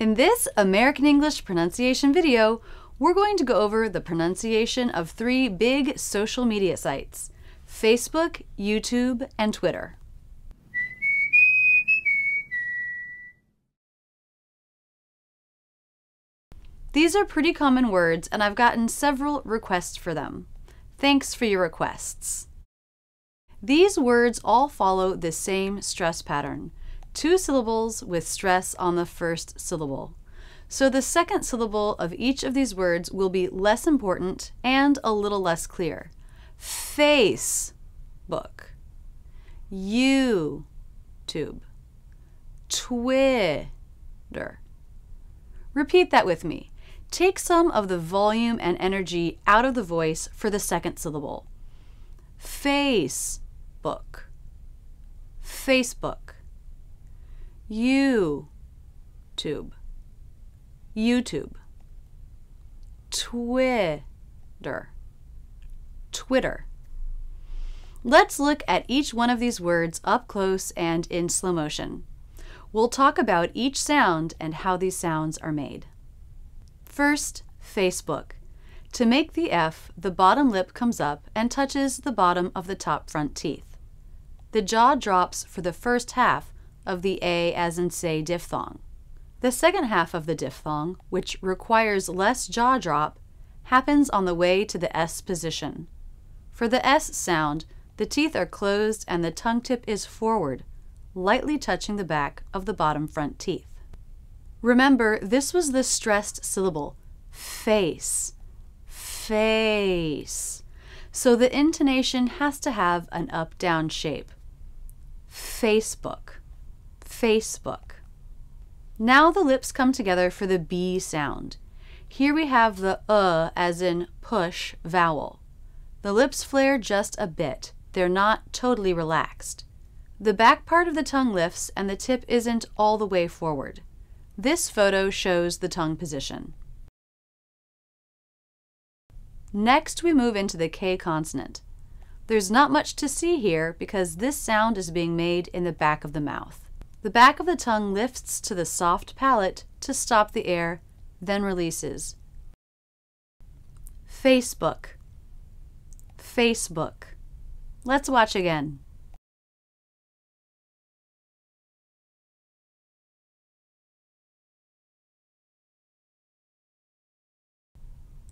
In this American English pronunciation video, we're going to go over the pronunciation of 3 big social media sites: Facebook, YouTube, and Twitter. These are pretty common words, and I've gotten several requests for them. Thanks for your requests. These words all follow the same stress pattern: 2 syllables with stress on the first syllable. So the second syllable of each of these words will be less important and a little less clear. Facebook, YouTube, Twitter. Repeat that with me. Take some of the volume and energy out of the voice for the second syllable. Facebook, Facebook. YouTube, Twitter. Let's look at each one of these words up close and in slow motion. We'll talk about each sound and how these sounds are made. First, Facebook. To make the F, the bottom lip comes up and touches the bottom of the top front teeth. The jaw drops for the first half of the A as in say diphthong. The second half of the diphthong, which requires less jaw drop, happens on the way to the S position. For the S sound, the teeth are closed and the tongue tip is forward, lightly touching the back of the bottom front teeth. Remember, this was the stressed syllable, face, face. So the intonation has to have an up-down shape. Facebook, Facebook. Now the lips come together for the B sound. Here we have the as in push vowel. The lips flare just a bit. They're not totally relaxed. The back part of the tongue lifts and the tip isn't all the way forward. This photo shows the tongue position. Next, we move into the K consonant. There's not much to see here because this sound is being made in the back of the mouth. The back of the tongue lifts to the soft palate to stop the air, then releases. Facebook, Facebook. Let's watch again.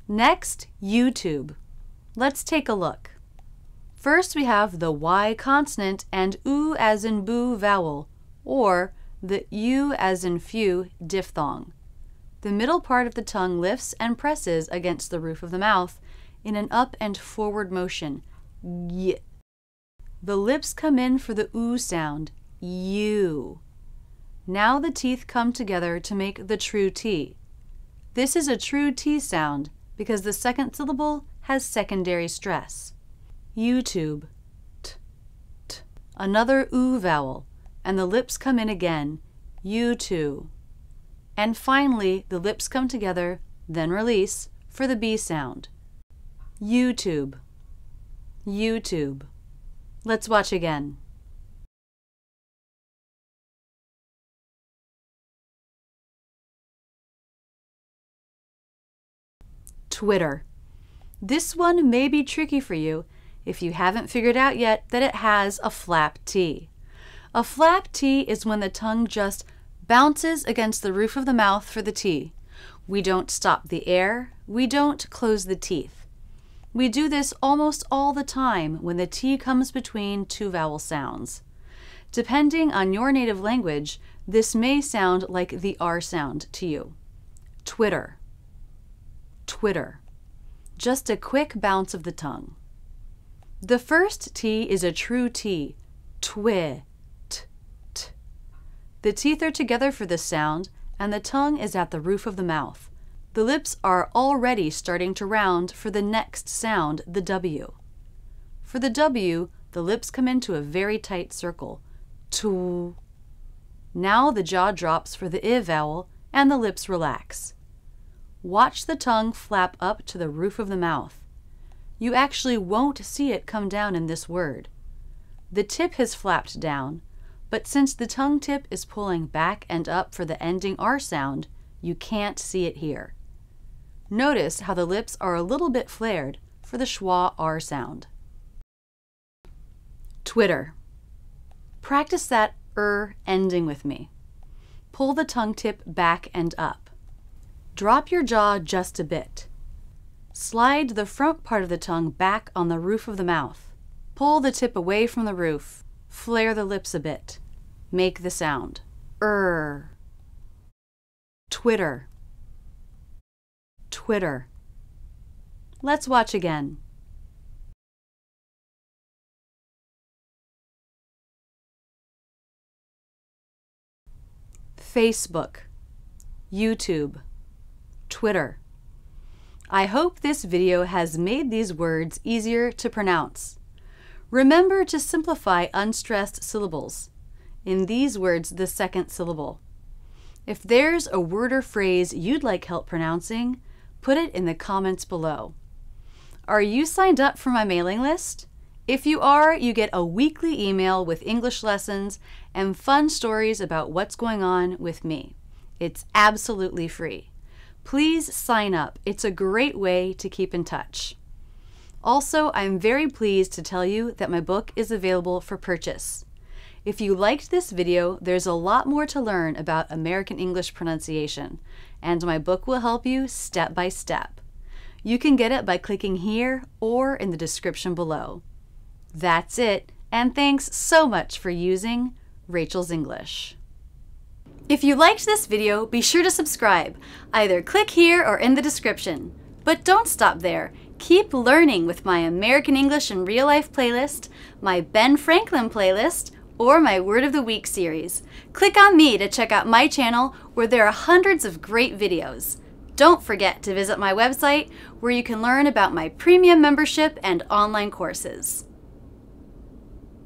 Next, YouTube. Let's take a look. First, we have the Y consonant and U as in boo vowel, or the U as in few diphthong. The middle part of the tongue lifts and presses against the roof of the mouth in an up and forward motion. Y. The lips come in for the U sound, U. Now the teeth come together to make the true T. This is a true T sound because the second syllable has secondary stress. YouTube, t, t. Another U vowel, and the lips come in again, U2. And finally, the lips come together, then release, for the B sound. YouTube, YouTube. Let's watch again. Twitter. This one may be tricky for you if you haven't figured out yet that it has a flap T. A flap T is when the tongue just bounces against the roof of the mouth for the T. We don't stop the air, we don't close the teeth. We do this almost all the time when the T comes between 2 vowel sounds. Depending on your native language, this may sound like the R sound to you. Twitter, Twitter. Just a quick bounce of the tongue. The first T is a true T, twi, t, t. The teeth are together for this sound, and the tongue is at the roof of the mouth. The lips are already starting to round for the next sound, the W. For the W, the lips come into a very tight circle, tu. Now the jaw drops for the I vowel, and the lips relax. Watch the tongue flap up to the roof of the mouth. You actually won't see it come down in this word. The tip has flapped down, but since the tongue tip is pulling back and up for the ending R sound, You can't see it here. Notice how the lips are a little bit flared for the schwa R sound. Twitter. Practice that ending with me. Pull the tongue tip back and up. Drop your jaw just a bit. Slide the front part of the tongue back on the roof of the mouth. Pull the tip away from the roof. Flare the lips a bit. Make the sound. Twitter. Twitter. Let's watch again. Facebook, YouTube, Twitter. I hope this video has made these words easier to pronounce. Remember to simplify unstressed syllables. In these words, the second syllable. If there's a word or phrase you'd like help pronouncing, put it in the comments below. Are you signed up for my mailing list? If you are, you get a weekly email with English lessons and fun stories about what's going on with me. It's absolutely free. Please sign up. It's a great way to keep in touch. Also, I'm very pleased to tell you that my book is available for purchase. If you liked this video, there's a lot more to learn about American English pronunciation, and my book will help you step by step. You can get it by clicking here or in the description below. That's it, and thanks so much for using Rachel's English. If you liked this video, be sure to subscribe. Either click here or in the description. But don't stop there. Keep learning with my American English in Real Life playlist, my Ben Franklin playlist, or my Word of the Week series. Click on me to check out my channel where there are hundreds of great videos. Don't forget to visit my website where you can learn about my premium membership and online courses.